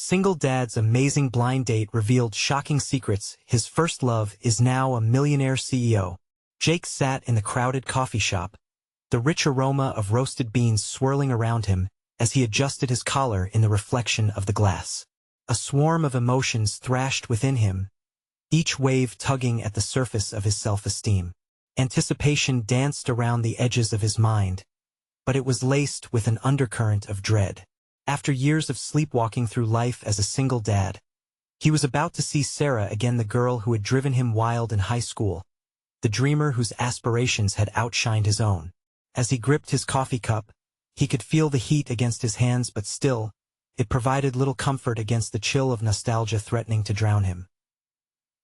Single Dad's amazing blind date revealed shocking secrets. His first love is now a millionaire CEO. Jake sat in the crowded coffee shop, the rich aroma of roasted beans swirling around him as he adjusted his collar in the reflection of the glass. A swarm of emotions thrashed within him, each wave tugging at the surface of his self-esteem. Anticipation danced around the edges of his mind, but it was laced with an undercurrent of dread. After years of sleepwalking through life as a single dad, he was about to see Sarah again, the girl who had driven him wild in high school, the dreamer whose aspirations had outshined his own. As he gripped his coffee cup, he could feel the heat against his hands, but still, it provided little comfort against the chill of nostalgia threatening to drown him.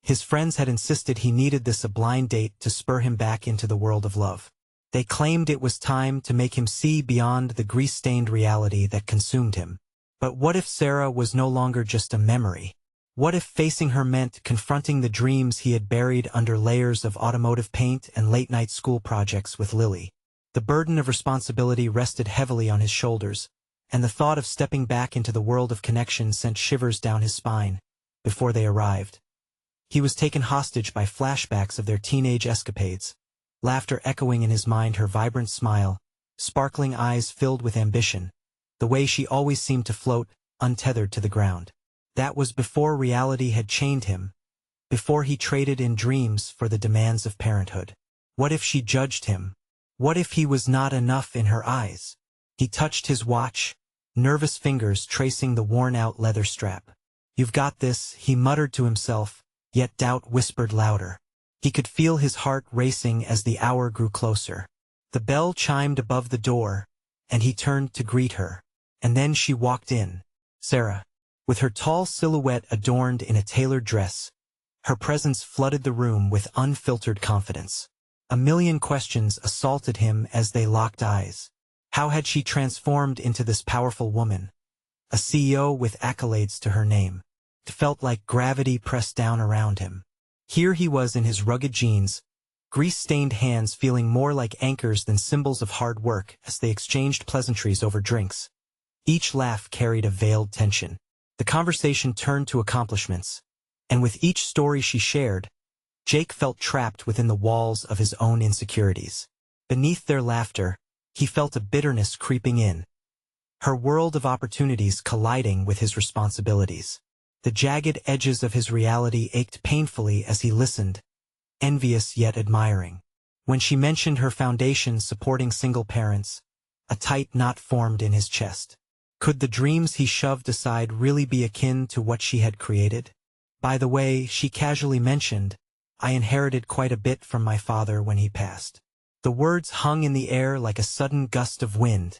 His friends had insisted he needed this a blind date to spur him back into the world of love. They claimed it was time to make him see beyond the grease-stained reality that consumed him. But what if Sarah was no longer just a memory? What if facing her meant confronting the dreams he had buried under layers of automotive paint and late-night school projects with Lily? The burden of responsibility rested heavily on his shoulders, and the thought of stepping back into the world of connection sent shivers down his spine. Before they arrived, he was taken hostage by flashbacks of their teenage escapades, laughter echoing in his mind, her vibrant smile, sparkling eyes filled with ambition, the way she always seemed to float, untethered to the ground. That was before reality had chained him, before he traded in dreams for the demands of parenthood. What if she judged him? What if he was not enough in her eyes? He touched his watch, nervous fingers tracing the worn-out leather strap. "You've got this," he muttered to himself, yet doubt whispered louder. He could feel his heart racing as the hour grew closer. The bell chimed above the door, and he turned to greet her. And then she walked in. Sarah, with her tall silhouette adorned in a tailored dress, her presence flooded the room with unfiltered confidence. A million questions assaulted him as they locked eyes. How had she transformed into this powerful woman? A CEO with accolades to her name. It felt like gravity pressed down around him. Here he was in his rugged jeans, grease-stained hands feeling more like anchors than symbols of hard work as they exchanged pleasantries over drinks. Each laugh carried a veiled tension. The conversation turned to accomplishments, and with each story she shared, Jake felt trapped within the walls of his own insecurities. Beneath their laughter, he felt a bitterness creeping in, her world of opportunities colliding with his responsibilities. The jagged edges of his reality ached painfully as he listened, envious yet admiring. When she mentioned her foundation supporting single parents, a tight knot formed in his chest. Could the dreams he shoved aside really be akin to what she had created? By the way, she casually mentioned, "I inherited quite a bit from my father when he passed." The words hung in the air like a sudden gust of wind,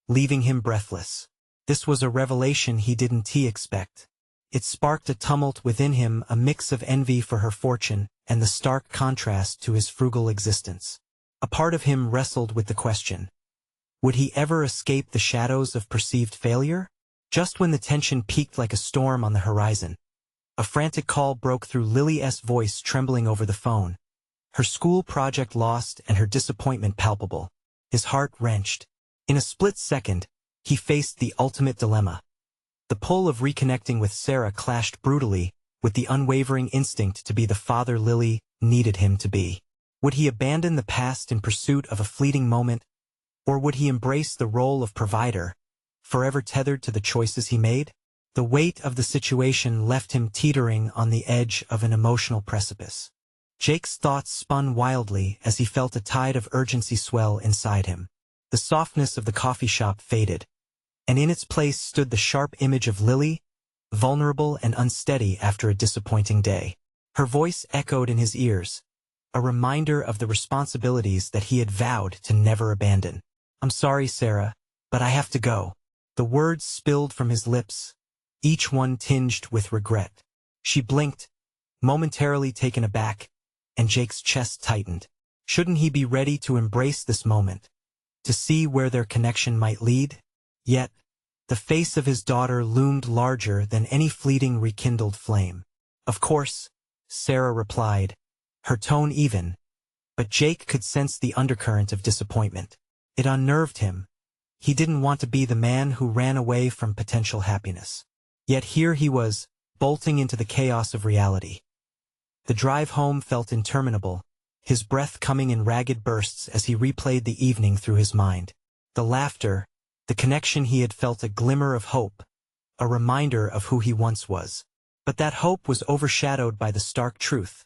leaving him breathless. This was a revelation he didn't expect. It sparked a tumult within him, a mix of envy for her fortune and the stark contrast to his frugal existence. A part of him wrestled with the question, would he ever escape the shadows of perceived failure? Just when the tension peaked like a storm on the horizon, a frantic call broke through. Lily's voice trembling over the phone, her school project lost and her disappointment palpable. His heart wrenched. In a split second, he faced the ultimate dilemma. The pull of reconnecting with Sarah clashed brutally with the unwavering instinct to be the father Lily needed him to be. Would he abandon the past in pursuit of a fleeting moment, or would he embrace the role of provider, forever tethered to the choices he made? The weight of the situation left him teetering on the edge of an emotional precipice. Jake's thoughts spun wildly as he felt a tide of urgency swell inside him. The softness of the coffee shop faded, and in its place stood the sharp image of Lily, vulnerable and unsteady after a disappointing day. Her voice echoed in his ears, a reminder of the responsibilities that he had vowed to never abandon. "I'm sorry, Sarah, but I have to go." The words spilled from his lips, each one tinged with regret. She blinked, momentarily taken aback, and Jake's chest tightened. Shouldn't he be ready to embrace this moment, to see where their connection might lead? Yet, the face of his daughter loomed larger than any fleeting rekindled flame. "Of course," Sarah replied, her tone even, but Jake could sense the undercurrent of disappointment. It unnerved him. He didn't want to be the man who ran away from potential happiness. Yet here he was, bolting into the chaos of reality. The drive home felt interminable, his breath coming in ragged bursts as he replayed the evening through his mind. The laughter, the connection he had felt, a glimmer of hope, a reminder of who he once was. But that hope was overshadowed by the stark truth.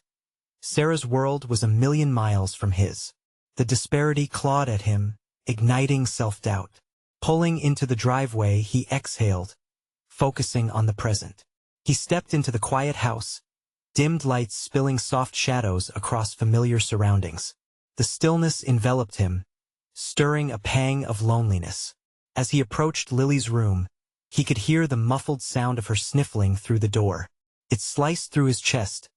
Sarah's world was a million miles from his. The disparity clawed at him, igniting self-doubt. Pulling into the driveway, he exhaled, focusing on the present. He stepped into the quiet house, dimmed lights spilling soft shadows across familiar surroundings. The stillness enveloped him, stirring a pang of loneliness. As he approached Lily's room, he could hear the muffled sound of her sniffling through the door. It sliced through his chest,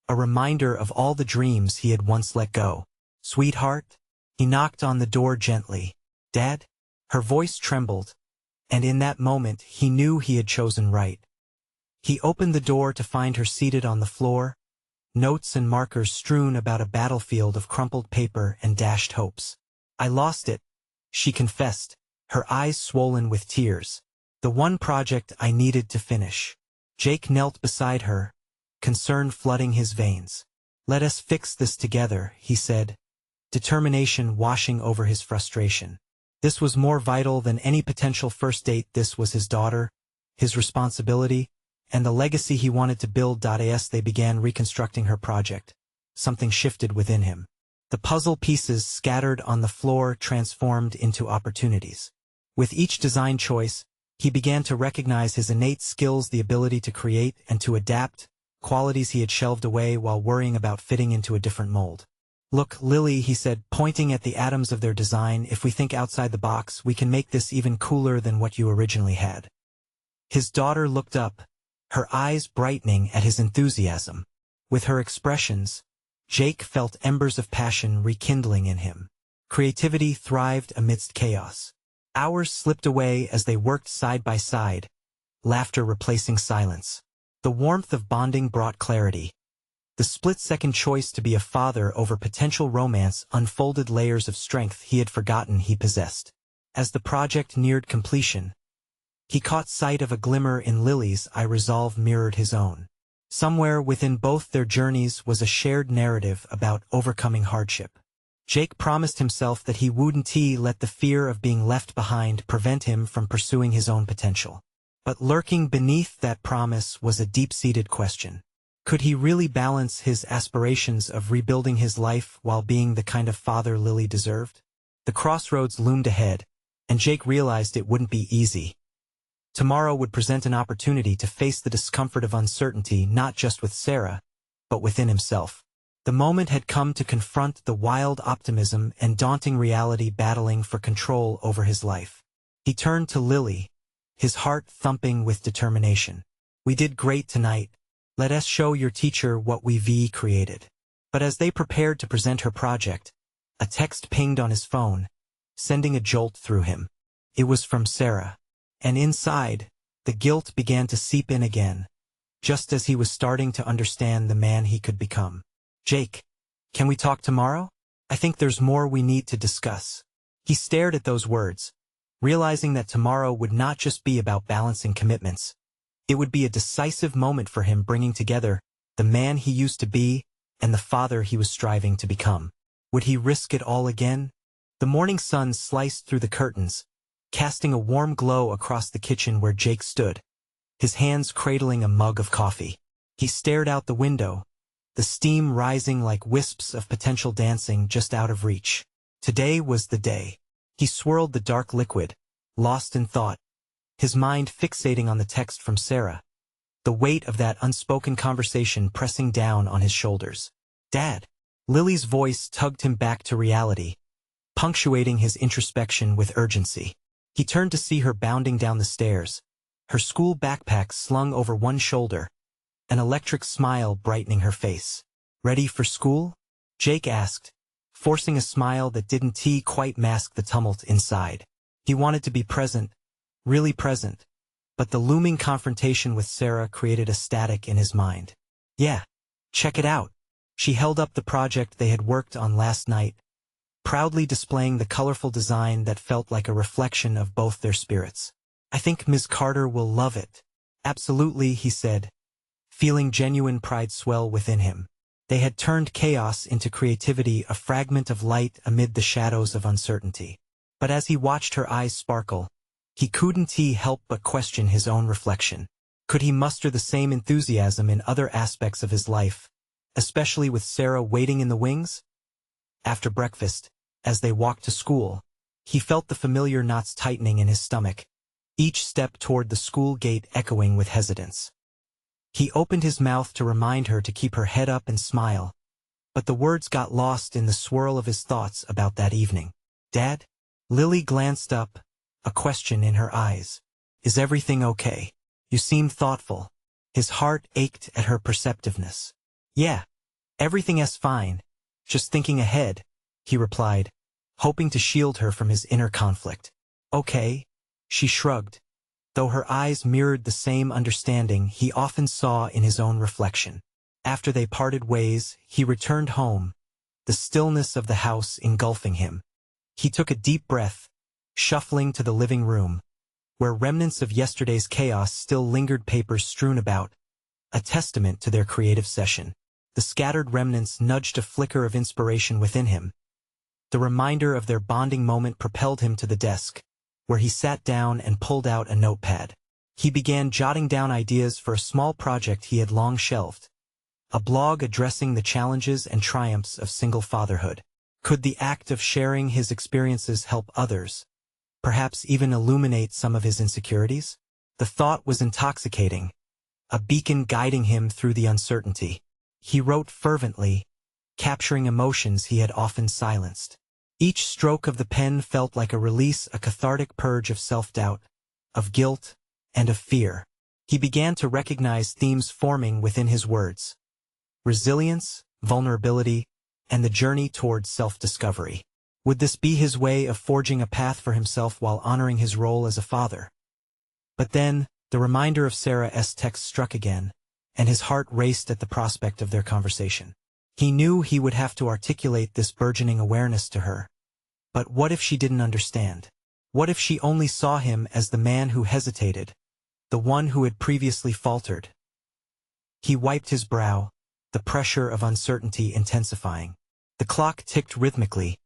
a reminder of all the dreams he had once let go. "Sweetheart?" He knocked on the door gently. "Dad?" Her voice trembled, and in that moment he knew he had chosen right. He opened the door to find her seated on the floor, notes and markers strewn about a battlefield of crumpled paper and dashed hopes. "I lost it," she confessed, her eyes swollen with tears. "The one project I needed to finish." Jake knelt beside her, concern flooding his veins. "Let us fix this together," he said, determination washing over his frustration. This was more vital than any potential first date. This was his daughter, his responsibility, and the legacy he wanted to build. As they began reconstructing her project, something shifted within him. The puzzle pieces scattered on the floor transformed into opportunities. With each design choice, he began to recognize his innate skills, the ability to create and to adapt, qualities he had shelved away while worrying about fitting into a different mold. "Look, Lily," he said, pointing at the atoms of their design, "if we think outside the box, we can make this even cooler than what you originally had." His daughter looked up, her eyes brightening at his enthusiasm. With her expressions, Jake felt embers of passion rekindling in him. Creativity thrived amidst chaos. Hours slipped away as they worked side by side, laughter replacing silence. The warmth of bonding brought clarity. The split-second choice to be a father over potential romance unfolded layers of strength he had forgotten he possessed. As the project neared completion, he caught sight of a glimmer in Lily's eye. Resolve mirrored his own. Somewhere within both their journeys was a shared narrative about overcoming hardship. Jake promised himself that he wouldn't let the fear of being left behind prevent him from pursuing his own potential. But lurking beneath that promise was a deep-seated question. Could he really balance his aspirations of rebuilding his life while being the kind of father Lily deserved? The crossroads loomed ahead, and Jake realized it wouldn't be easy. Tomorrow would present an opportunity to face the discomfort of uncertainty, not just with Sarah, but within himself. The moment had come to confront the wild optimism and daunting reality battling for control over his life. He turned to Lily, his heart thumping with determination. "We did great tonight. Let us show your teacher what we've created." But as they prepared to present her project, a text pinged on his phone, sending a jolt through him. It was from Sarah. And inside, the guilt began to seep in again, just as he was starting to understand the man he could become. "Jake, can we talk tomorrow? I think there's more we need to discuss." He stared at those words, realizing that tomorrow would not just be about balancing commitments. It would be a decisive moment for him, bringing together the man he used to be and the father he was striving to become. Would he risk it all again? The morning sun sliced through the curtains, casting a warm glow across the kitchen where Jake stood, his hands cradling a mug of coffee. He stared out the window, the steam rising like wisps of potential dancing just out of reach. Today was the day. He swirled the dark liquid, lost in thought, his mind fixating on the text from Sarah, the weight of that unspoken conversation pressing down on his shoulders. "Dad!" Lily's voice tugged him back to reality, punctuating his introspection with urgency. He turned to see her bounding down the stairs, her school backpack slung over one shoulder, an electric smile brightening her face. "Ready for school?" Jake asked, forcing a smile that didn't quite mask the tumult inside. He wanted to be present, really present, but the looming confrontation with Sarah created a static in his mind. "Yeah, check it out." She held up the project they had worked on last night, proudly displaying the colorful design that felt like a reflection of both their spirits. "I think Ms. Carter will love it." Absolutely, he said, feeling genuine pride swell within him. They had turned chaos into creativity, a fragment of light amid the shadows of uncertainty. But as he watched her eyes sparkle, he couldn't help but question his own reflection. Could he muster the same enthusiasm in other aspects of his life, especially with Sarah waiting in the wings? After breakfast, as they walked to school, he felt the familiar knots tightening in his stomach, each step toward the school gate echoing with hesitance. He opened his mouth to remind her to keep her head up and smile, but the words got lost in the swirl of his thoughts about that evening. "Dad?" Lily glanced up, a question in her eyes. "Is everything okay? You seem thoughtful." His heart ached at her perceptiveness. "Yeah, everything's fine. Just thinking ahead," he replied, hoping to shield her from his inner conflict. "Okay," she shrugged, though her eyes mirrored the same understanding he often saw in his own reflection. After they parted ways, he returned home, the stillness of the house engulfing him. He took a deep breath, shuffling to the living room, where remnants of yesterday's chaos still lingered, papers strewn about, a testament to their creative session. The scattered remnants nudged a flicker of inspiration within him. The reminder of their bonding moment propelled him to the desk, where he sat down and pulled out a notepad. He began jotting down ideas for a small project he had long shelved, a blog addressing the challenges and triumphs of single fatherhood. Could the act of sharing his experiences help others, perhaps even illuminate some of his insecurities? The thought was intoxicating, a beacon guiding him through the uncertainty. He wrote fervently, capturing emotions he had often silenced. Each stroke of the pen felt like a release, a cathartic purge of self-doubt, of guilt, and of fear. He began to recognize themes forming within his words: resilience, vulnerability, and the journey towards self-discovery. Would this be his way of forging a path for himself while honoring his role as a father? But then, the reminder of Sarah's text struck again, and his heart raced at the prospect of their conversation. He knew he would have to articulate this burgeoning awareness to her. But what if she didn't understand? What if she only saw him as the man who hesitated, the one who had previously faltered? He wiped his brow, the pressure of uncertainty intensifying. The clock ticked rhythmically,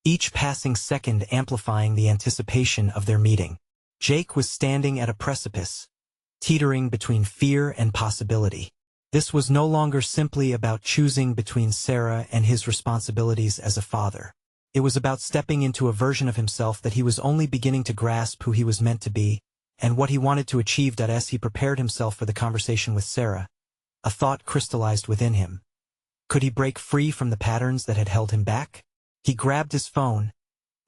each passing second amplifying the anticipation of their meeting. Jake was standing at a precipice, teetering between fear and possibility. This was no longer simply about choosing between Sarah and his responsibilities as a father. It was about stepping into a version of himself that he was only beginning to grasp, who he was meant to be, and what he wanted to achieve. As he prepared himself for the conversation with Sarah, a thought crystallized within him. Could he break free from the patterns that had held him back? He grabbed his phone,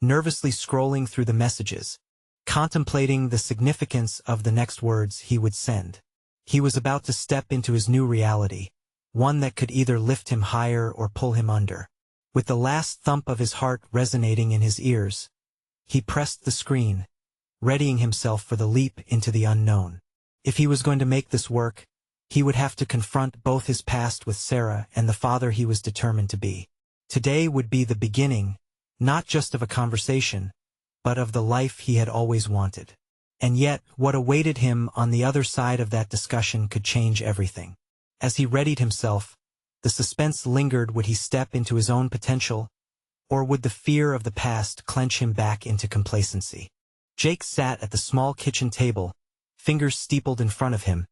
nervously scrolling through the messages, contemplating the significance of the next words he would send. He was about to step into his new reality, one that could either lift him higher or pull him under. With the last thump of his heart resonating in his ears, he pressed the screen, readying himself for the leap into the unknown. If he was going to make this work, he would have to confront both his past with Sarah and the father he was determined to be. Today would be the beginning, not just of a conversation, but of the life he had always wanted. And yet, what awaited him on the other side of that discussion could change everything. As he readied himself, the suspense lingered. Would he step into his own potential, or would the fear of the past clench him back into complacency? Jake sat at the small kitchen table, fingers steepled in front of him,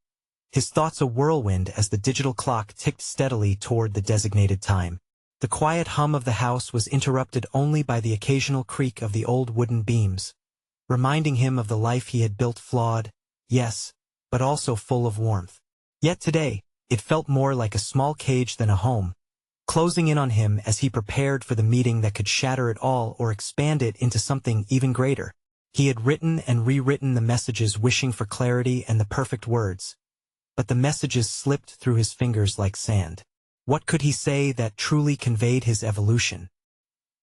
his thoughts a whirlwind as the digital clock ticked steadily toward the designated time. The quiet hum of the house was interrupted only by the occasional creak of the old wooden beams, reminding him of the life he had built, flawed, yes, but also full of warmth. Yet today, it felt more like a small cage than a home, closing in on him as he prepared for the meeting that could shatter it all or expand it into something even greater. He had written and rewritten the messages, wishing for clarity and the perfect words, but the messages slipped through his fingers like sand. What could he say that truly conveyed his evolution?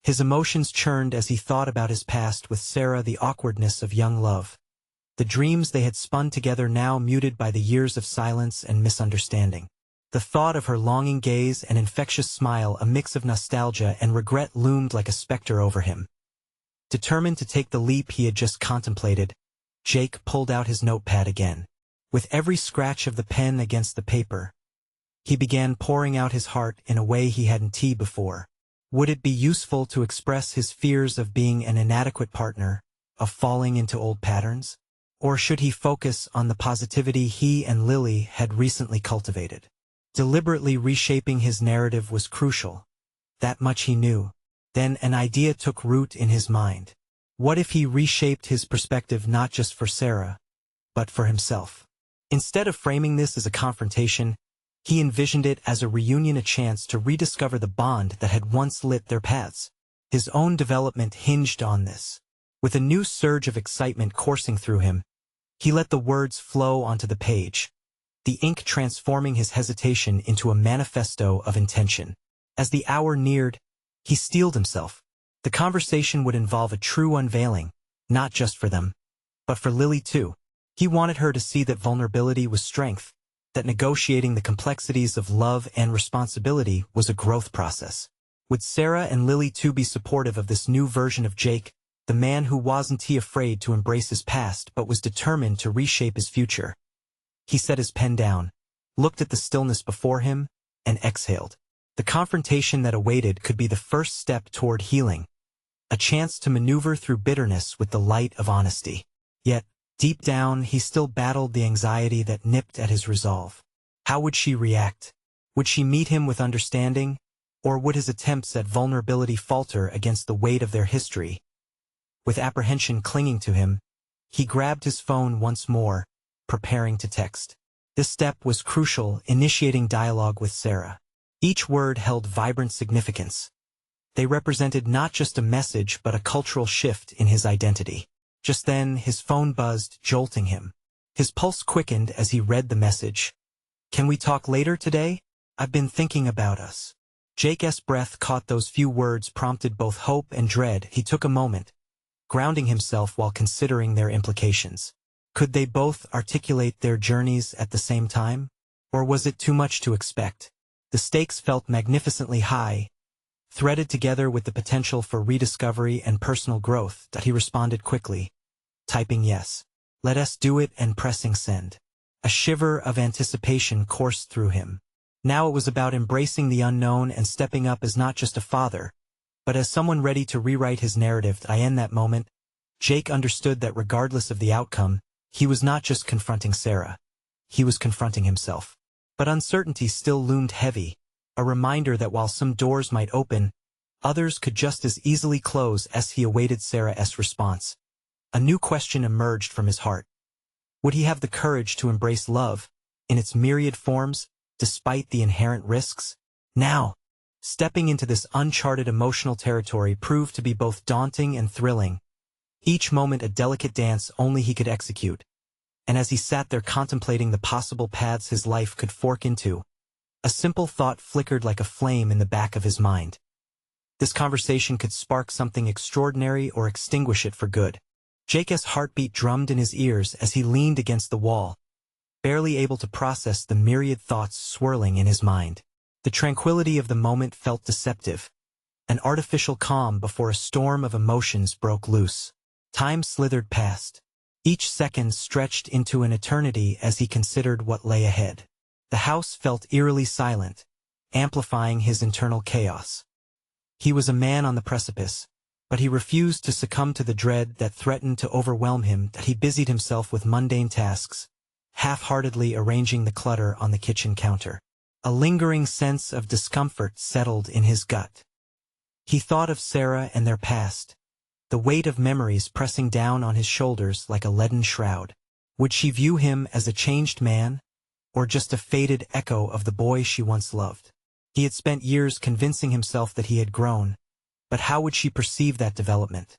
His emotions churned as he thought about his past with Sarah, the awkwardness of young love, the dreams they had spun together now muted by the years of silence and misunderstanding. The thought of her longing gaze and infectious smile, a mix of nostalgia and regret, loomed like a specter over him. Determined to take the leap he had just contemplated, Jake pulled out his notepad again. With every scratch of the pen against the paper, he began pouring out his heart in a way he hadn't before. Would it be useful to express his fears of being an inadequate partner, of falling into old patterns? Or should he focus on the positivity he and Lily had recently cultivated? Deliberately reshaping his narrative was crucial. That much he knew. Then an idea took root in his mind. What if he reshaped his perspective not just for Sarah, but for himself? Instead of framing this as a confrontation, he envisioned it as a reunion, a chance to rediscover the bond that had once lit their paths. His own development hinged on this. With a new surge of excitement coursing through him, he let the words flow onto the page, the ink transforming his hesitation into a manifesto of intention. As the hour neared, he steeled himself. The conversation would involve a true unveiling, not just for them, but for Lily too. He wanted her to see that vulnerability was strength, that negotiating the complexities of love and responsibility was a growth process. Would Sarah and Lily too be supportive of this new version of Jake, the man who wasn't afraid to embrace his past but was determined to reshape his future? He set his pen down, looked at the stillness before him, and exhaled. The confrontation that awaited could be the first step toward healing, a chance to maneuver through bitterness with the light of honesty. Yet, deep down, he still battled the anxiety that nipped at his resolve. How would she react? Would she meet him with understanding, or would his attempts at vulnerability falter against the weight of their history? With apprehension clinging to him, he grabbed his phone once more, preparing to text. This step was crucial, initiating dialogue with Sarah. Each word held vibrant significance. They represented not just a message but a cultural shift in his identity. Just then, his phone buzzed, jolting him. His pulse quickened as he read the message. "Can we talk later today? I've been thinking about us." Jake's breath caught those few words, prompted both hope and dread. He took a moment, grounding himself while considering their implications. Could they both articulate their journeys at the same time? Or was it too much to expect? The stakes felt magnificently high, threaded together with the potential for rediscovery and personal growth, that he responded quickly, typing yes. "Let us do it," and pressing send. A shiver of anticipation coursed through him. Now it was about embracing the unknown and stepping up as not just a father, but as someone ready to rewrite his narrative. In that moment, Jake understood that regardless of the outcome, he was not just confronting Sarah. He was confronting himself. But uncertainty still loomed heavy, a reminder that while some doors might open, others could just as easily close. As he awaited Sarah's response, a new question emerged from his heart. Would he have the courage to embrace love, in its myriad forms, despite the inherent risks? Now, stepping into this uncharted emotional territory proved to be both daunting and thrilling, each moment a delicate dance only he could execute. And as he sat there contemplating the possible paths his life could fork into, a simple thought flickered like a flame in the back of his mind. This conversation could spark something extraordinary or extinguish it for good. Jake's heartbeat drummed in his ears as he leaned against the wall, barely able to process the myriad thoughts swirling in his mind. The tranquility of the moment felt deceptive, an artificial calm before a storm of emotions broke loose. Time slithered past. Each second stretched into an eternity as he considered what lay ahead. The house felt eerily silent, amplifying his internal chaos. He was a man on the precipice, but he refused to succumb to the dread that threatened to overwhelm him. He busied himself with mundane tasks, half-heartedly arranging the clutter on the kitchen counter. A lingering sense of discomfort settled in his gut. He thought of Sarah and their past, the weight of memories pressing down on his shoulders like a leaden shroud. Would she view him as a changed man, or just a faded echo of the boy she once loved? He had spent years convincing himself that he had grown, but how would she perceive that development?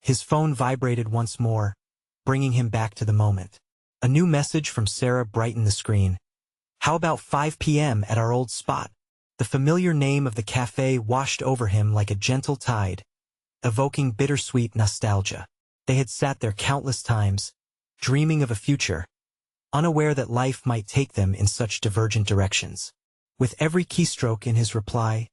His phone vibrated once more, bringing him back to the moment. A new message from Sarah brightened the screen. "How about 5 p.m. at our old spot?" The familiar name of the cafe washed over him like a gentle tide, evoking bittersweet nostalgia. They had sat there countless times, dreaming of a future, unaware that life might take them in such divergent directions. With every keystroke in his reply,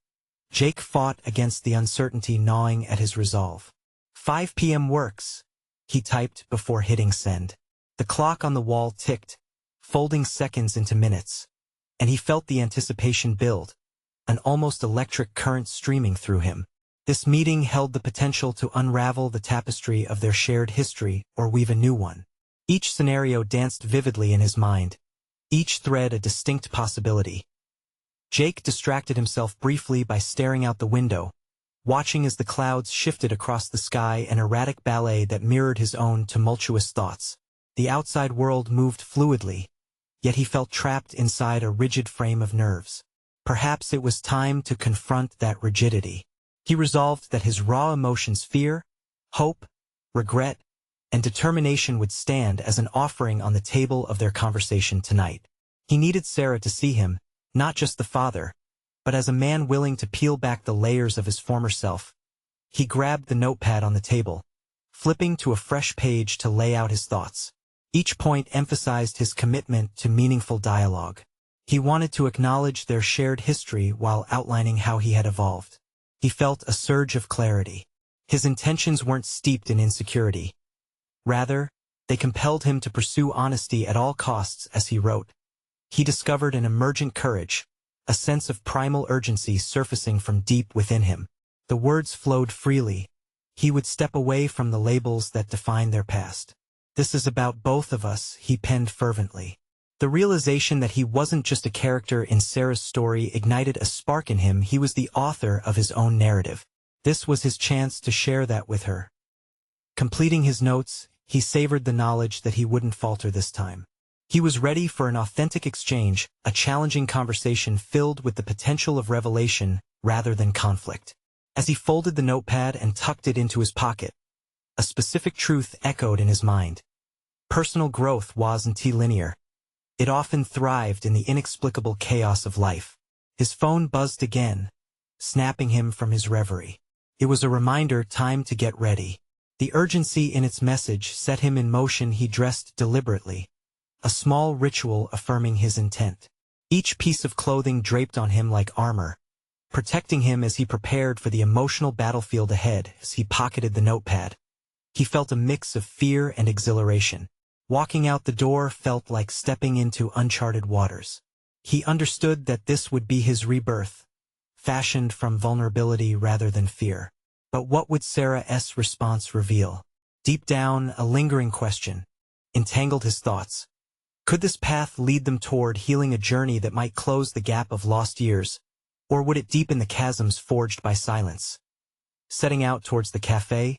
Jake fought against the uncertainty gnawing at his resolve. 5 p.m. works, he typed before hitting send. The clock on the wall ticked, folding seconds into minutes. And he felt the anticipation build, an almost electric current streaming through him. This meeting held the potential to unravel the tapestry of their shared history or weave a new one. Each scenario danced vividly in his mind, each thread a distinct possibility. Jake distracted himself briefly by staring out the window, watching as the clouds shifted across the sky, an erratic ballet that mirrored his own tumultuous thoughts. The outside world moved fluidly, yet he felt trapped inside a rigid frame of nerves. Perhaps it was time to confront that rigidity. He resolved that his raw emotions, fear, hope, regret, and determination would stand as an offering on the table of their conversation tonight. He needed Sarah to see him, not just the father, but as a man willing to peel back the layers of his former self. He grabbed the notepad on the table, flipping to a fresh page to lay out his thoughts. Each point emphasized his commitment to meaningful dialogue. He wanted to acknowledge their shared history while outlining how he had evolved. He felt a surge of clarity. His intentions weren't steeped in insecurity. Rather, they compelled him to pursue honesty at all costs as he wrote. He discovered an emergent courage, a sense of primal urgency surfacing from deep within him. The words flowed freely. He would step away from the labels that defined their past. "This is about both of us," he penned fervently. The realization that he wasn't just a character in Sarah's story ignited a spark in him. He was the author of his own narrative. This was his chance to share that with her. Completing his notes, he savored the knowledge that he wouldn't falter this time. He was ready for an authentic exchange, a challenging conversation filled with the potential of revelation rather than conflict. As he folded the notepad and tucked it into his pocket, a specific truth echoed in his mind. Personal growth wasn't linear. It often thrived in the inexplicable chaos of life. His phone buzzed again, snapping him from his reverie. It was a reminder, time to get ready. The urgency in its message set him in motion. He dressed deliberately, a small ritual affirming his intent. Each piece of clothing draped on him like armor, protecting him as he prepared for the emotional battlefield ahead. As he pocketed the notepad, he felt a mix of fear and exhilaration. Walking out the door felt like stepping into uncharted waters. He understood that this would be his rebirth, fashioned from vulnerability rather than fear. But what would Sarah's response reveal? Deep down, a lingering question entangled his thoughts. Could this path lead them toward healing, a journey that might close the gap of lost years, or would it deepen the chasms forged by silence? Setting out towards the cafe,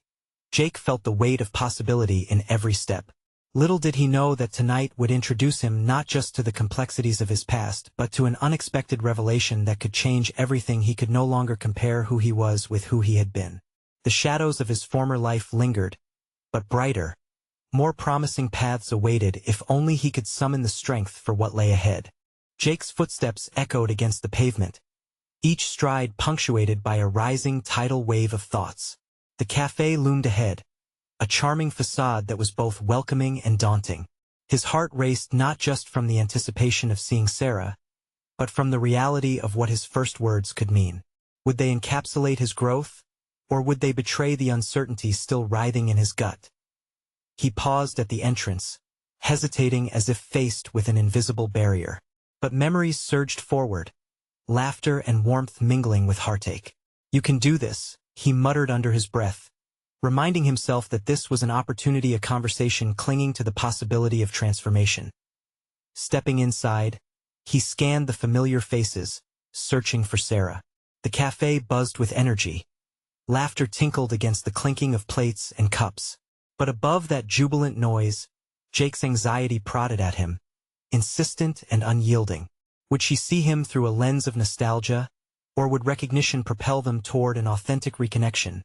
Jake felt the weight of possibility in every step. Little did he know that tonight would introduce him not just to the complexities of his past, but to an unexpected revelation that could change everything. He could no longer compare who he was with who he had been. The shadows of his former life lingered, but brighter, more promising paths awaited if only he could summon the strength for what lay ahead. Jake's footsteps echoed against the pavement, each stride punctuated by a rising tidal wave of thoughts. The cafe loomed ahead, a charming facade that was both welcoming and daunting. His heart raced not just from the anticipation of seeing Sarah, but from the reality of what his first words could mean. Would they encapsulate his growth, or would they betray the uncertainty still writhing in his gut? He paused at the entrance, hesitating as if faced with an invisible barrier. But memories surged forward, laughter and warmth mingling with heartache. "You can do this," he muttered under his breath, reminding himself that this was an opportunity, a conversation clinging to the possibility of transformation. Stepping inside, he scanned the familiar faces, searching for Sarah. The cafe buzzed with energy. Laughter tinkled against the clinking of plates and cups. But above that jubilant noise, Jake's anxiety prodded at him, insistent and unyielding. Would she see him through a lens of nostalgia, or would recognition propel them toward an authentic reconnection?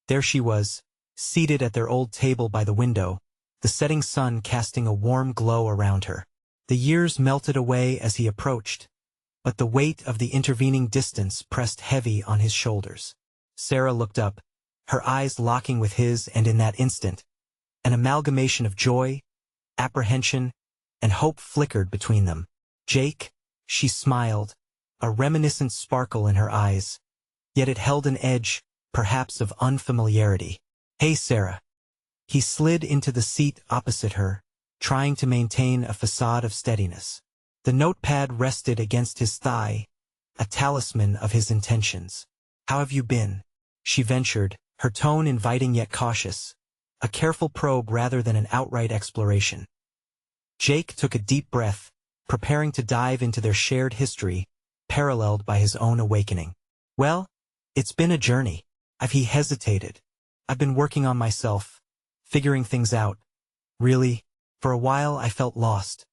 There she was, seated at their old table by the window, the setting sun casting a warm glow around her. The years melted away as he approached, but the weight of the intervening distance pressed heavy on his shoulders. Sarah looked up, her eyes locking with his, and in that instant, an amalgamation of joy, apprehension, and hope flickered between them. "Jake," she smiled, a reminiscent sparkle in her eyes, yet it held an edge, perhaps of unfamiliarity. "Hey, Sarah." He slid into the seat opposite her, trying to maintain a facade of steadiness. The notepad rested against his thigh, a talisman of his intentions. "How have you been?" she ventured, her tone inviting yet cautious, a careful probe rather than an outright exploration. Jake took a deep breath, preparing to dive into their shared history, paralleled by his own awakening. "Well, it's been a journey." He hesitated. "I've been working on myself, figuring things out. Really, for a while I felt lost."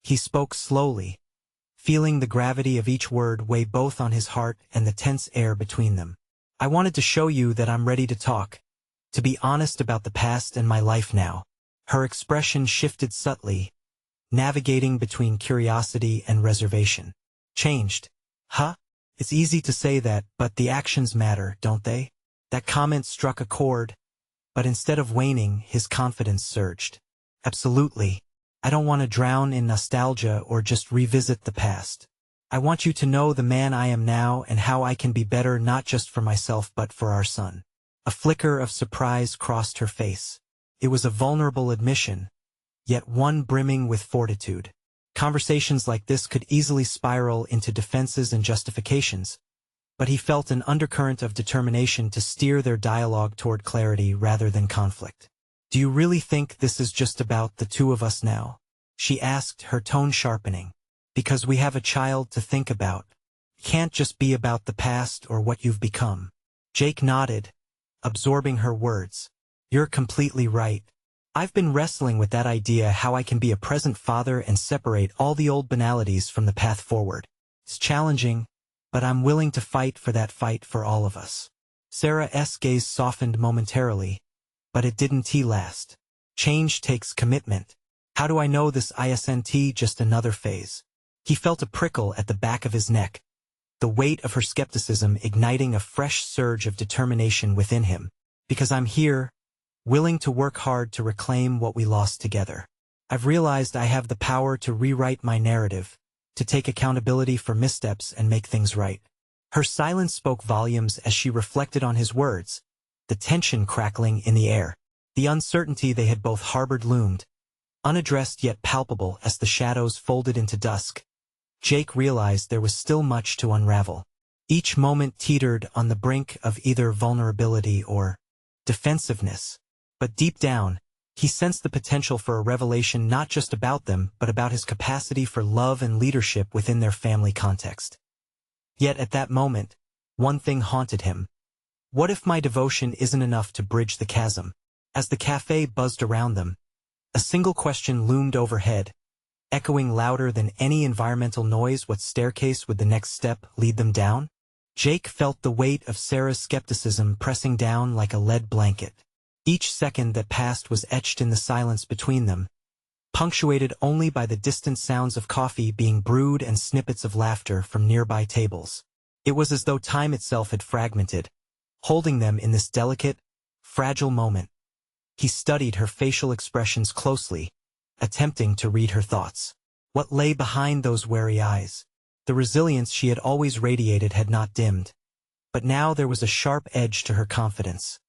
He spoke slowly, feeling the gravity of each word weigh both on his heart and the tense air between them. "I wanted to show you that I'm ready to talk, to be honest about the past and my life now." Her expression shifted subtly, navigating between curiosity and reservation. "Changed? Huh? It's easy to say that, but the actions matter, don't they?" That comment struck a chord, but instead of waning, his confidence surged. "Absolutely. I don't want to drown in nostalgia or just revisit the past. I want you to know the man I am now and how I can be better not just for myself but for our son." A flicker of surprise crossed her face. It was a vulnerable admission, yet one brimming with fortitude. Conversations like this could easily spiral into defenses and justifications, but he felt an undercurrent of determination to steer their dialogue toward clarity rather than conflict. "Do you really think this is just about the two of us now?" she asked, her tone sharpening. "Because we have a child to think about. It can't just be about the past or what you've become." Jake nodded, absorbing her words. "You're completely right. I've been wrestling with that idea, how I can be a present father and separate all the old banalities from the path forward. It's challenging, but I'm willing to fight for all of us." Sarah's gaze softened momentarily, but it didn't last. "Change takes commitment. How do I know this isn't just another phase?" He felt a prickle at the back of his neck, the weight of her skepticism igniting a fresh surge of determination within him. "Because I'm here, willing to work hard to reclaim what we lost together. I've realized I have the power to rewrite my narrative, to take accountability for missteps and make things right." Her silence spoke volumes as she reflected on his words, the tension crackling in the air. The uncertainty they had both harbored loomed, unaddressed yet palpable as the shadows folded into dusk. Jake realized there was still much to unravel. Each moment teetered on the brink of either vulnerability or defensiveness. But deep down, he sensed the potential for a revelation not just about them, but about his capacity for love and leadership within their family context. Yet at that moment, one thing haunted him. What if my devotion isn't enough to bridge the chasm? As the cafe buzzed around them, a single question loomed overhead, echoing louder than any environmental noise. What staircase would the next step lead them down? Jake felt the weight of Sarah's skepticism pressing down like a lead blanket. Each second that passed was etched in the silence between them, punctuated only by the distant sounds of coffee being brewed and snippets of laughter from nearby tables. It was as though time itself had fragmented, holding them in this delicate, fragile moment. He studied her facial expressions closely, attempting to read her thoughts. What lay behind those wary eyes? The resilience she had always radiated had not dimmed, but now there was a sharp edge to her confidence,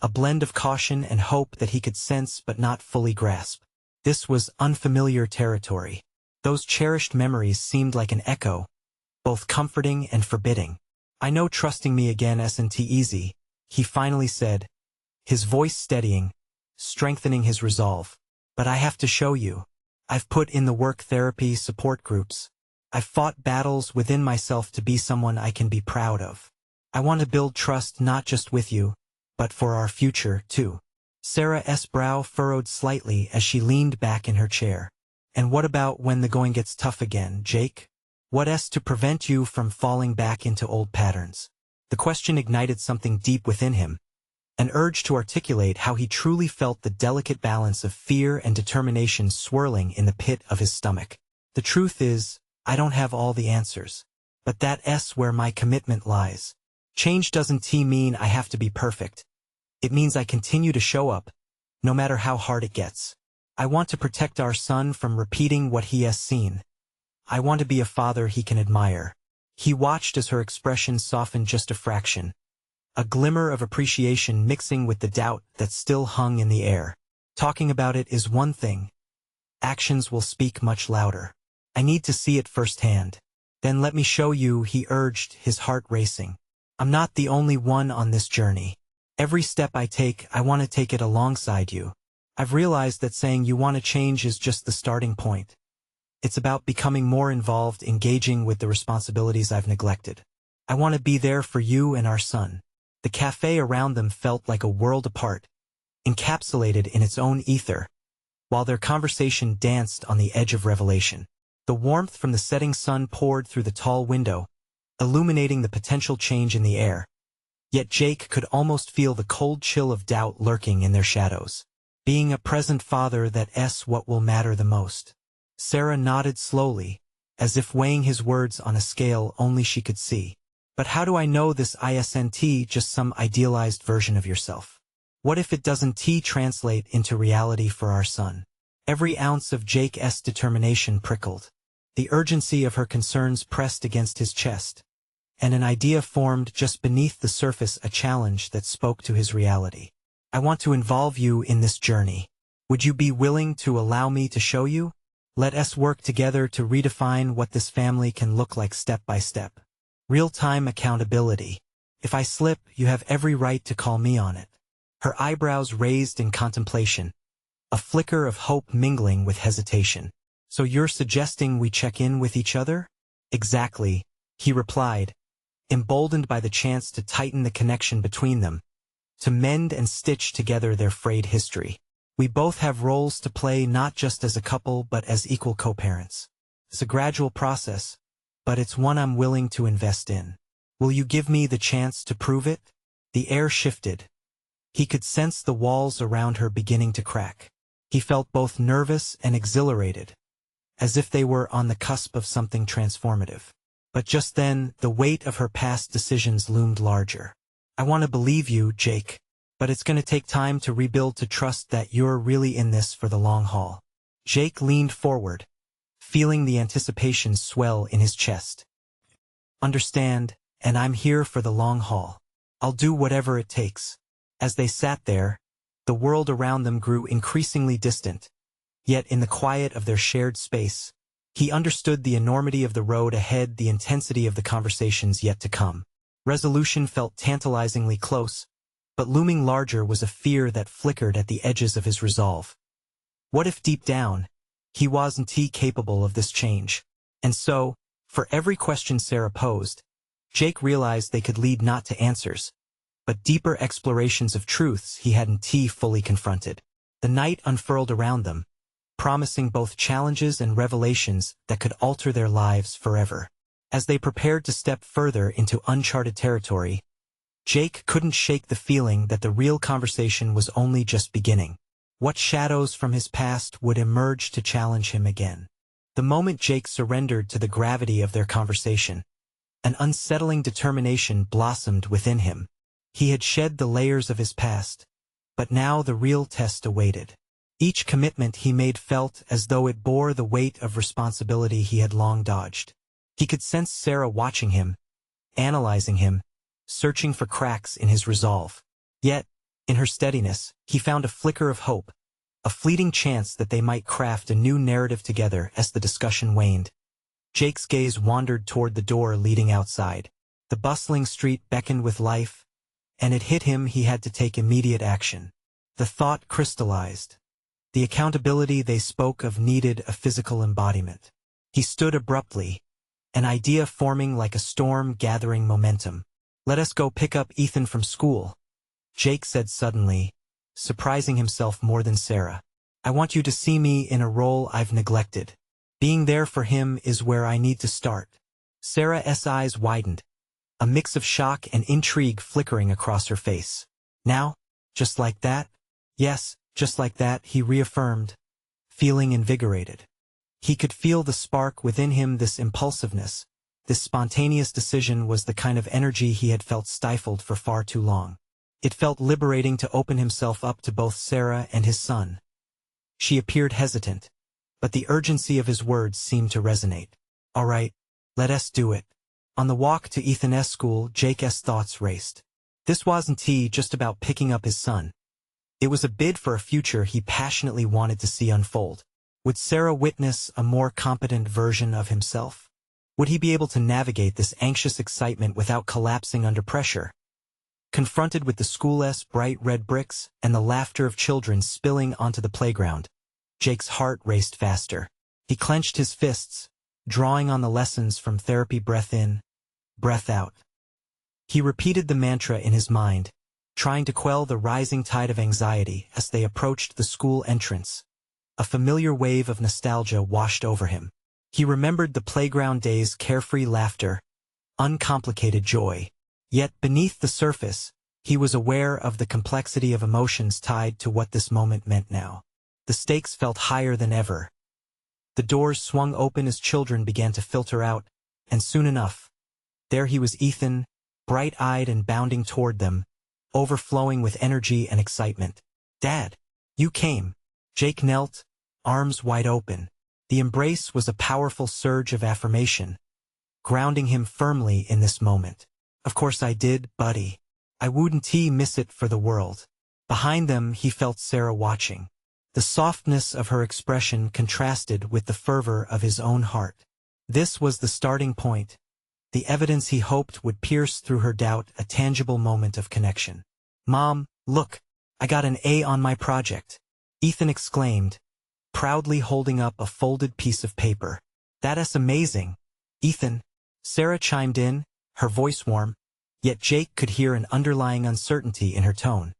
a blend of caution and hope that he could sense but not fully grasp. This was unfamiliar territory. Those cherished memories seemed like an echo, both comforting and forbidding. "I know trusting me again isn't easy," he finally said, his voice steadying, strengthening his resolve. "But I have to show you. I've put in the work, therapy, support groups. I've fought battles within myself to be someone I can be proud of. I want to build trust not just with you, but for our future, too." Sarah's brow furrowed slightly as she leaned back in her chair. "And what about when the going gets tough again, Jake? What's to prevent you from falling back into old patterns?" The question ignited something deep within him, an urge to articulate how he truly felt, the delicate balance of fear and determination swirling in the pit of his stomach. "The truth is, I don't have all the answers. But that's where my commitment lies. Change doesn't mean I have to be perfect. It means I continue to show up, no matter how hard it gets. I want to protect our son from repeating what he has seen. I want to be a father he can admire." He watched as her expression softened just a fraction, a glimmer of appreciation mixing with the doubt that still hung in the air. "Talking about it is one thing. actions will speak much louder. I need to see it firsthand. Then let me show you, he urged, his heart racing. I'm not the only one on this journey. Every step I take, I want to take it alongside you. I've realized that saying you want to change is just the starting point. It's about becoming more involved, engaging with the responsibilities I've neglected. I want to be there for you and our son. The cafe around them felt like a world apart, encapsulated in its own ether, while their conversation danced on the edge of revelation. The warmth from the setting sun poured through the tall window, illuminating the potential change in the air. Yet Jake could almost feel the cold chill of doubt lurking in their shadows. Being a present father, that's what will matter the most. Sarah nodded slowly, as if weighing his words on a scale only she could see. But how do I know this isn't just some idealized version of yourself? What if it doesn't translate into reality for our son? Every ounce of Jake's determination prickled. The urgency of her concerns pressed against his chest, and an idea formed just beneath the surface, a challenge that spoke to his reality. I want to involve you in this journey. Would you be willing to allow me to show you? Let us work together to redefine what this family can look like step by step. Real-time accountability. If I slip, you have every right to call me on it. Her eyebrows raised in contemplation, a flicker of hope mingling with hesitation. So you're suggesting we check in with each other? Exactly, he replied, emboldened by the chance to tighten the connection between them, to mend and stitch together their frayed history. We both have roles to play, not just as a couple but as equal co-parents. It's a gradual process, but it's one I'm willing to invest in. Will you give me the chance to prove it? The air shifted. He could sense the walls around her beginning to crack. He felt both nervous and exhilarated, as if they were on the cusp of something transformative. But just then, the weight of her past decisions loomed larger. I want to believe you, Jake, but it's going to take time to rebuild, to trust that you're really in this for the long haul. Jake leaned forward, feeling the anticipation swell in his chest. Understand, and I'm here for the long haul. I'll do whatever it takes. As they sat there, the world around them grew increasingly distant. Yet in the quiet of their shared space, he understood the enormity of the road ahead, the intensity of the conversations yet to come. Resolution felt tantalizingly close, but looming larger was a fear that flickered at the edges of his resolve. What if deep down, he wasn't capable of this change? And so, for every question Sarah posed, Jake realized they could lead not to answers, but deeper explorations of truths he hadn't fully confronted. The night unfurled around them, promising both challenges and revelations that could alter their lives forever. As they prepared to step further into uncharted territory, Jake couldn't shake the feeling that the real conversation was only just beginning. What shadows from his past would emerge to challenge him again? The moment Jake surrendered to the gravity of their conversation, an unsettling determination blossomed within him. He had shed the layers of his past, but now the real test awaited. Each commitment he made felt as though it bore the weight of responsibility he had long dodged. He could sense Sarah watching him, analyzing him, searching for cracks in his resolve. Yet, in her steadiness, he found a flicker of hope, a fleeting chance that they might craft a new narrative together. As the discussion waned, Jake's gaze wandered toward the door leading outside. The bustling street beckoned with life, and it hit him he had to take immediate action. The thought crystallized. The accountability they spoke of needed a physical embodiment. He stood abruptly, an idea forming like a storm gathering momentum. Let us go pick up Ethan from school, Jake said suddenly, surprising himself more than Sarah. I want you to see me in a role I've neglected. Being there for him is where I need to start. Sarah's eyes widened, a mix of shock and intrigue flickering across her face. Now? Just like that? Yes, just like that, he reaffirmed, feeling invigorated. He could feel the spark within him. This impulsiveness, this spontaneous decision was the kind of energy he had felt stifled for far too long. It felt liberating to open himself up to both Sarah and his son. She appeared hesitant, but the urgency of his words seemed to resonate. All right, let us do it. On the walk to Ethan's school, Jake's thoughts raced. This wasn't just about picking up his son. It was a bid for a future he passionately wanted to see unfold. Would Sarah witness a more competent version of himself? Would he be able to navigate this anxious excitement without collapsing under pressure? Confronted with the school's bright red bricks and the laughter of children spilling onto the playground, Jake's heart raced faster. He clenched his fists, drawing on the lessons from therapy: breath in, breath out. He repeated the mantra in his mind, trying to quell the rising tide of anxiety as they approached the school entrance. A familiar wave of nostalgia washed over him. He remembered the playground days' carefree laughter, uncomplicated joy. Yet beneath the surface, he was aware of the complexity of emotions tied to what this moment meant now. The stakes felt higher than ever. The doors swung open as children began to filter out, and soon enough, there he was, Ethan, bright-eyed and bounding toward them, overflowing with energy and excitement. "Dad, you came." Jake knelt, arms wide open. The embrace was a powerful surge of affirmation, grounding him firmly in this moment. "Of course I did, buddy. I wouldn't miss it for the world." Behind them he felt Sarah watching. The softness of her expression contrasted with the fervor of his own heart. This was the starting point, the evidence he hoped would pierce through her doubt, a tangible moment of connection. "Mom, look, I got an A on my project," Ethan exclaimed, proudly holding up a folded piece of paper. "That's amazing, Ethan," Sarah chimed in, her voice warm, yet Jake could hear an underlying uncertainty in her tone.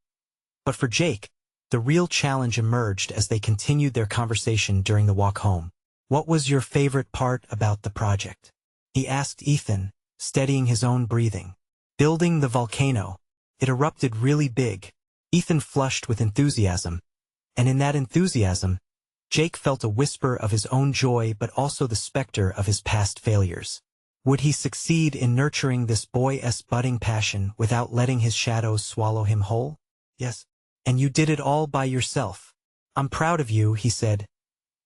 But for Jake, the real challenge emerged as they continued their conversation during the walk home. "What was your favorite part about the project?" he asked Ethan, steadying his own breathing. "Building the volcano. It erupted really big." Ethan flushed with enthusiasm, and in that enthusiasm, Jake felt a whisper of his own joy but also the specter of his past failures. Would he succeed in nurturing this boy's budding passion without letting his shadows swallow him whole? "Yes. And you did it all by yourself. I'm proud of you," he said,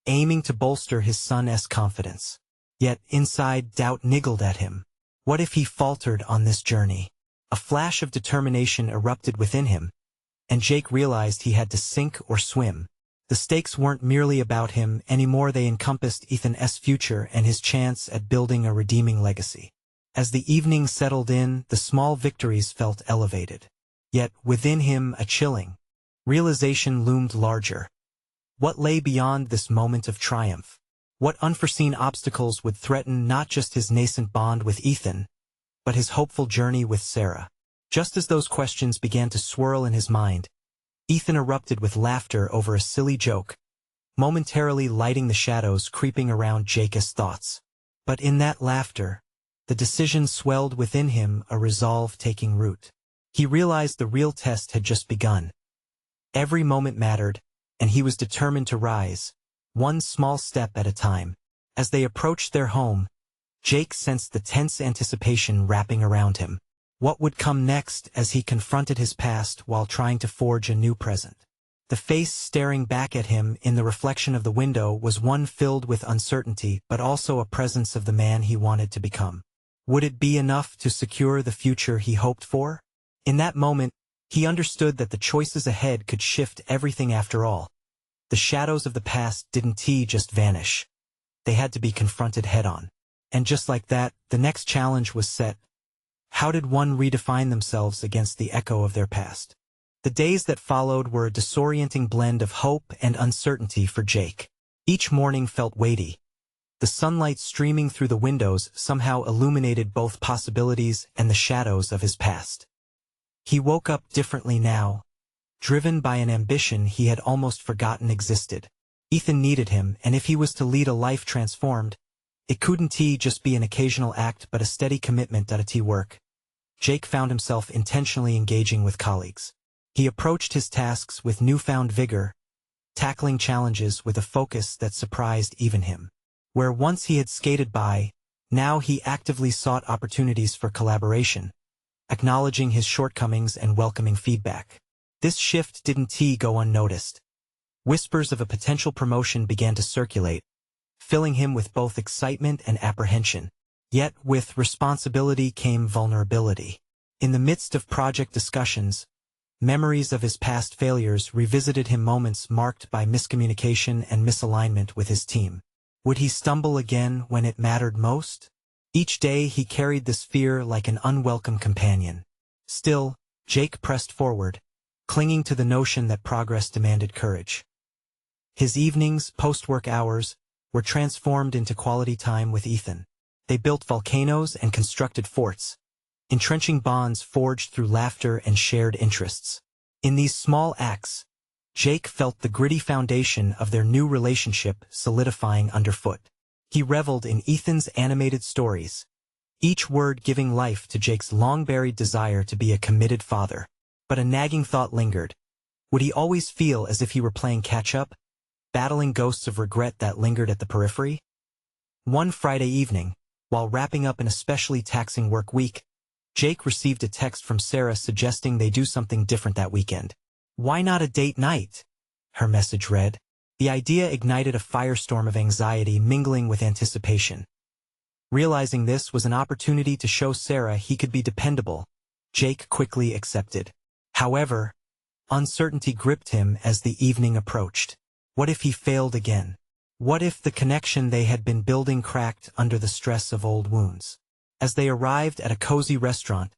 aiming to bolster his son's confidence. Yet inside, doubt niggled at him. What if he faltered on this journey? A flash of determination erupted within him, and Jake realized he had to sink or swim. The stakes weren't merely about him anymore, they encompassed Ethan's future and his chance at building a redeeming legacy. As the evening settled in, the small victories felt elevated. Yet within him a chilling realization loomed larger. What lay beyond this moment of triumph? What unforeseen obstacles would threaten not just his nascent bond with Ethan, but his hopeful journey with Sarah? Just as those questions began to swirl in his mind, Ethan erupted with laughter over a silly joke, momentarily lighting the shadows creeping around Jake's thoughts. But in that laughter, the decision swelled within him, a resolve taking root. He realized the real test had just begun. Every moment mattered, and he was determined to rise, one small step at a time. As they approached their home, Jake sensed the tense anticipation wrapping around him. What would come next as he confronted his past while trying to forge a new present? The face staring back at him in the reflection of the window was one filled with uncertainty but also a presence of the man he wanted to become. Would it be enough to secure the future he hoped for? In that moment, he understood that the choices ahead could shift everything after all. The shadows of the past didn't just vanish. They had to be confronted head-on. And just like that, the next challenge was set. How did one redefine themselves against the echo of their past? The days that followed were a disorienting blend of hope and uncertainty for Jake. Each morning felt weighty. The sunlight streaming through the windows somehow illuminated both possibilities and the shadows of his past. He woke up differently now, driven by an ambition he had almost forgotten existed. Ethan needed him, and if he was to lead a life transformed, it couldn't just be an occasional act but a steady commitment to work. Jake found himself intentionally engaging with colleagues. He approached his tasks with newfound vigor, tackling challenges with a focus that surprised even him. Where once he had skated by, now he actively sought opportunities for collaboration, acknowledging his shortcomings and welcoming feedback. This shift didn't go unnoticed. Whispers of a potential promotion began to circulate, filling him with both excitement and apprehension. Yet with responsibility came vulnerability. In the midst of project discussions, Memories of his past failures revisited him, moments marked by miscommunication and misalignment with his team. Would he stumble again when it mattered most? Each day he carried this fear like an unwelcome companion. Still, Jake pressed forward, clinging to the notion that progress demanded courage. His evenings, post-work hours, were transformed into quality time with Ethan. They built volcanoes and constructed forts, entrenching bonds forged through laughter and shared interests. In these small acts, Jake felt the gritty foundation of their new relationship solidifying underfoot. He reveled in Ethan's animated stories, each word giving life to Jake's long-buried desire to be a committed father. But a nagging thought lingered. Would he always feel as if he were playing catch-up, battling ghosts of regret that lingered at the periphery? One Friday evening, while wrapping up an especially taxing work week, Jake received a text from Sarah suggesting they do something different that weekend. "Why not a date night?" her message read. The idea ignited a firestorm of anxiety mingling with anticipation. Realizing this was an opportunity to show Sarah he could be dependable, Jake quickly accepted. However, uncertainty gripped him as the evening approached. What if he failed again? What if the connection they had been building cracked under the stress of old wounds? As they arrived at a cozy restaurant,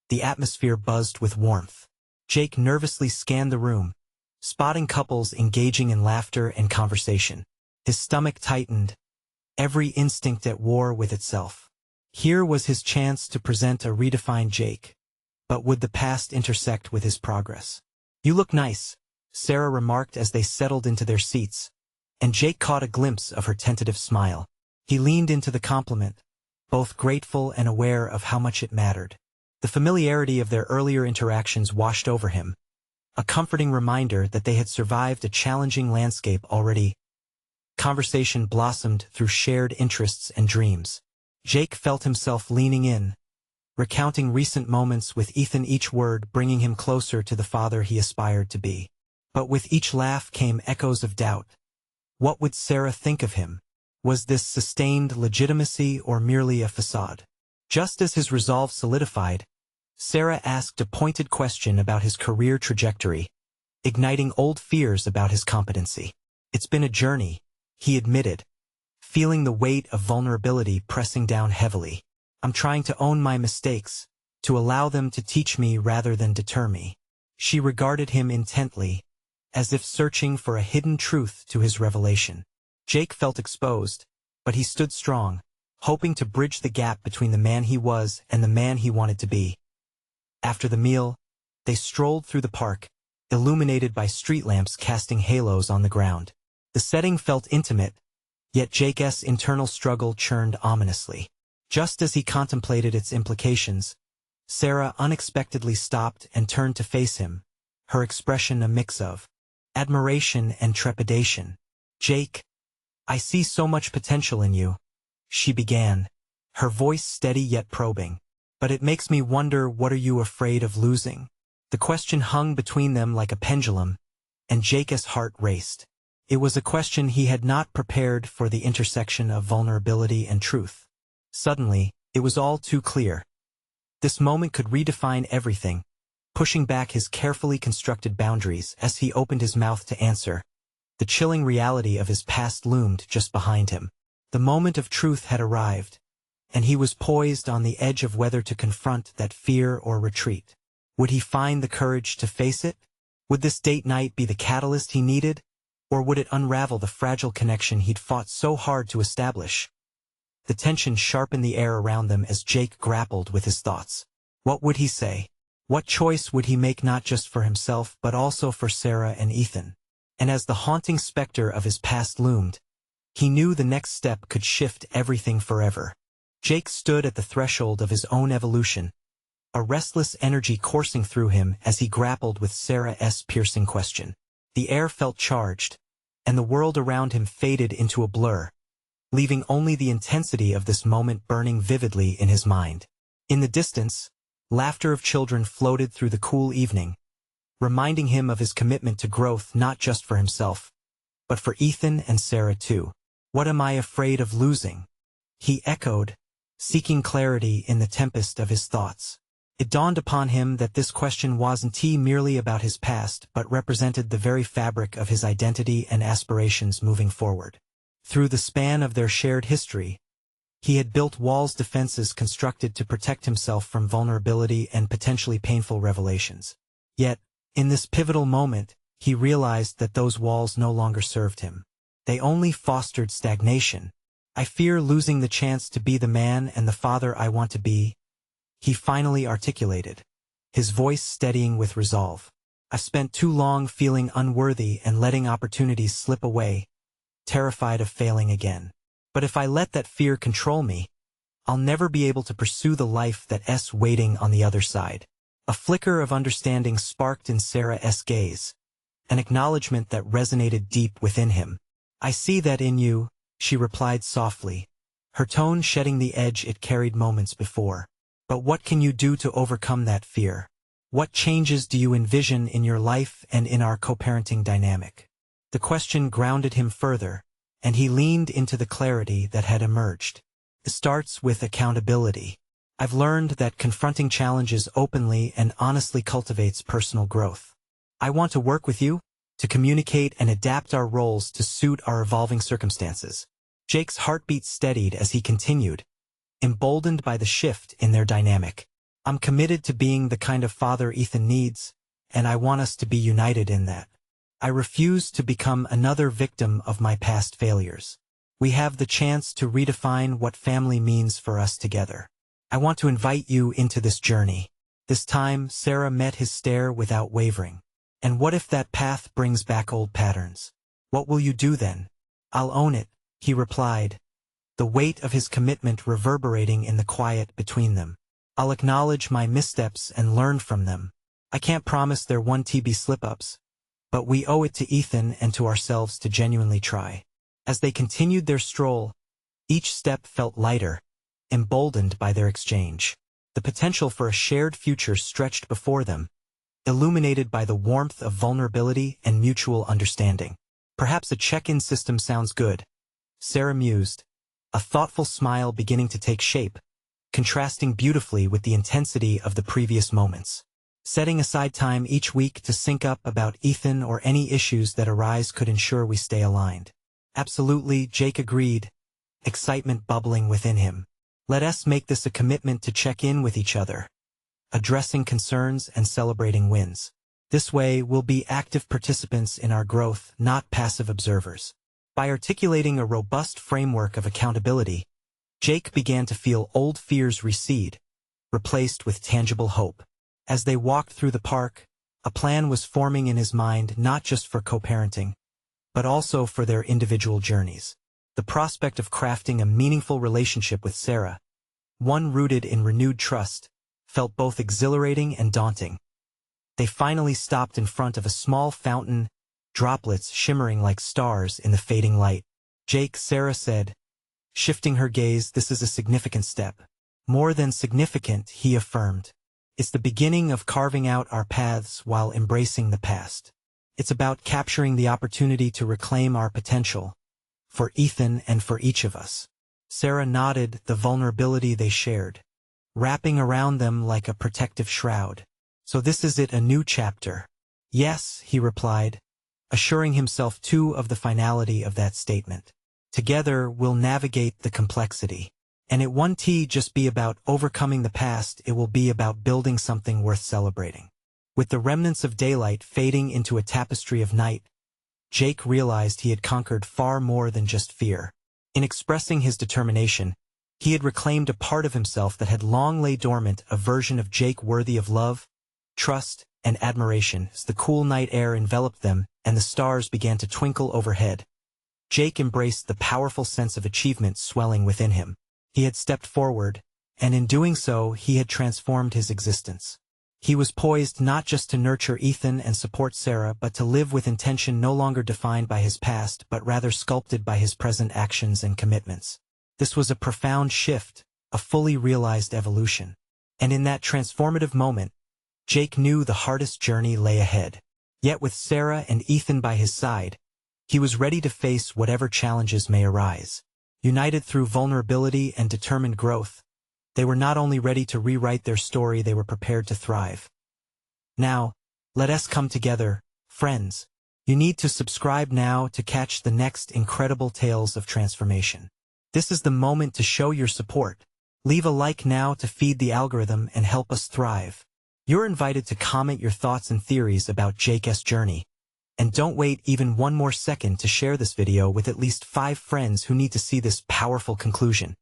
the atmosphere buzzed with warmth. Jake nervously scanned the room, spotting couples engaging in laughter and conversation. His stomach tightened, every instinct at war with itself. Here was his chance to present a redefined Jake. But would the past intersect with his progress? "You look nice," Sarah remarked as they settled into their seats, and Jake caught a glimpse of her tentative smile. He leaned into the compliment, both grateful and aware of how much it mattered. The familiarity of their earlier interactions washed over him, a comforting reminder that they had survived a challenging landscape already. Conversation blossomed through shared interests and dreams. Jake felt himself leaning in, recounting recent moments with Ethan, each word bringing him closer to the father he aspired to be. But with each laugh came echoes of doubt. What would Sarah think of him? Was this sustained legitimacy or merely a facade? Just as his resolve solidified, Sarah asked a pointed question about his career trajectory, igniting old fears about his competency. "It's been a journey," he admitted, feeling the weight of vulnerability pressing down heavily. "I'm trying to own my mistakes, to allow them to teach me rather than deter me." She regarded him intently, as if searching for a hidden truth to his revelation. Jake felt exposed, but he stood strong, hoping to bridge the gap between the man he was and the man he wanted to be. After the meal, they strolled through the park, illuminated by street lamps casting halos on the ground. The setting felt intimate, yet Jake's internal struggle churned ominously. Just as he contemplated its implications, Sarah unexpectedly stopped and turned to face him, her expression a mix of admiration and trepidation. "Jake, I see so much potential in you," she began, her voice steady yet probing. "But it makes me wonder, what are you afraid of losing?" The question hung between them like a pendulum, and Jake's heart raced. It was a question he had not prepared for, the intersection of vulnerability and truth. Suddenly, it was all too clear. This moment could redefine everything, pushing back his carefully constructed boundaries. As he opened his mouth to answer, the chilling reality of his past loomed just behind him. The moment of truth had arrived, and he was poised on the edge of whether to confront that fear or retreat. Would he find the courage to face it? Would this date night be the catalyst he needed, or would it unravel the fragile connection he'd fought so hard to establish? The tension sharpened the air around them as Jake grappled with his thoughts. What would he say? What choice would he make, not just for himself but also for Sarah and Ethan? And as the haunting specter of his past loomed, he knew the next step could shift everything forever. Jake stood at the threshold of his own evolution, a restless energy coursing through him as he grappled with Sarah's piercing question. The air felt charged, and the world around him faded into a blur, leaving only the intensity of this moment burning vividly in his mind. In the distance, laughter of children floated through the cool evening, reminding him of his commitment to growth, not just for himself, but for Ethan and Sarah too. "What am I afraid of losing?" he echoed, seeking clarity in the tempest of his thoughts. It dawned upon him that this question wasn't merely about his past but represented the very fabric of his identity and aspirations moving forward. Through the span of their shared history, he had built walls, defenses constructed to protect himself from vulnerability and potentially painful revelations. Yet, in this pivotal moment, he realized that those walls no longer served him. They only fostered stagnation. "I fear losing the chance to be the man and the father I want to be," he finally articulated, his voice steadying with resolve. "I've spent too long feeling unworthy and letting opportunities slip away, terrified of failing again. But if I let that fear control me, I'll never be able to pursue the life that's waiting on the other side." A flicker of understanding sparked in Sarah's gaze, an acknowledgement that resonated deep within him. "I see that in you," she replied softly, her tone shedding the edge it carried moments before. "But what can you do to overcome that fear? What changes do you envision in your life and in our co-parenting dynamic?" The question grounded him further, and he leaned into the clarity that had emerged. "It starts with accountability. I've learned that confronting challenges openly and honestly cultivates personal growth. I want to work with you to communicate and adapt our roles to suit our evolving circumstances." Jake's heartbeat steadied as he continued, emboldened by the shift in their dynamic. "I'm committed to being the kind of father Ethan needs, and I want us to be united in that. I refuse to become another victim of my past failures. We have the chance to redefine what family means for us together. I want to invite you into this journey." This time, Sarah met his stare without wavering. "And what if that path brings back old patterns? What will you do then?" "I'll own it," he replied, the weight of his commitment reverberating in the quiet between them. "I'll acknowledge my missteps and learn from them. I can't promise there won't be slip-ups, but we owe it to Ethan and to ourselves to genuinely try." As they continued their stroll, each step felt lighter, emboldened by their exchange. The potential for a shared future stretched before them, illuminated by the warmth of vulnerability and mutual understanding. "Perhaps a check-in system sounds good," Sarah mused, a thoughtful smile beginning to take shape, contrasting beautifully with the intensity of the previous moments. "Setting aside time each week to sync up about Ethan or any issues that arise could ensure we stay aligned." "Absolutely," Jake agreed, excitement bubbling within him. "Let us make this a commitment to check in with each other, addressing concerns and celebrating wins. This way, we'll be active participants in our growth, not passive observers." By articulating a robust framework of accountability, Jake began to feel old fears recede, replaced with tangible hope. As they walked through the park, a plan was forming in his mind not just for co-parenting, but also for their individual journeys. The prospect of crafting a meaningful relationship with Sarah, one rooted in renewed trust, felt both exhilarating and daunting. They finally stopped in front of a small fountain, droplets shimmering like stars in the fading light. "Jake," Sarah said, shifting her gaze, "this is a significant step." "More than significant," he affirmed. "It's the beginning of carving out our paths while embracing the past. It's about capturing the opportunity to reclaim our potential, for Ethan and for each of us." Sarah nodded, the vulnerability they shared, wrapping around them like a protective shroud. "So this is it, a new chapter?" "Yes," he replied, assuring himself too of the finality of that statement. "Together we'll navigate the complexity. And it won't just be about overcoming the past, it will be about building something worth celebrating." With the remnants of daylight fading into a tapestry of night, Jake realized he had conquered far more than just fear. In expressing his determination, he had reclaimed a part of himself that had long lay dormant, a version of Jake worthy of love, trust, and admiration. As the cool night air enveloped them and the stars began to twinkle overhead, Jake embraced the powerful sense of achievement swelling within him. He had stepped forward, and in doing so, he had transformed his existence. He was poised not just to nurture Ethan and support Sarah, but to live with intention no longer defined by his past, but rather sculpted by his present actions and commitments. This was a profound shift, a fully realized evolution. And in that transformative moment, Jake knew the hardest journey lay ahead. Yet with Sarah and Ethan by his side, he was ready to face whatever challenges may arise. United through vulnerability and determined growth, They were not only ready to rewrite their story, they were prepared to thrive. Now, let us come together, friends. You need to subscribe now to catch the next incredible tales of transformation. This is the moment to show your support. Leave a like now to feed the algorithm and help us thrive. You're invited to comment your thoughts and theories about Jake's journey. And don't wait even one more second to share this video with at least 5 friends who need to see this powerful conclusion.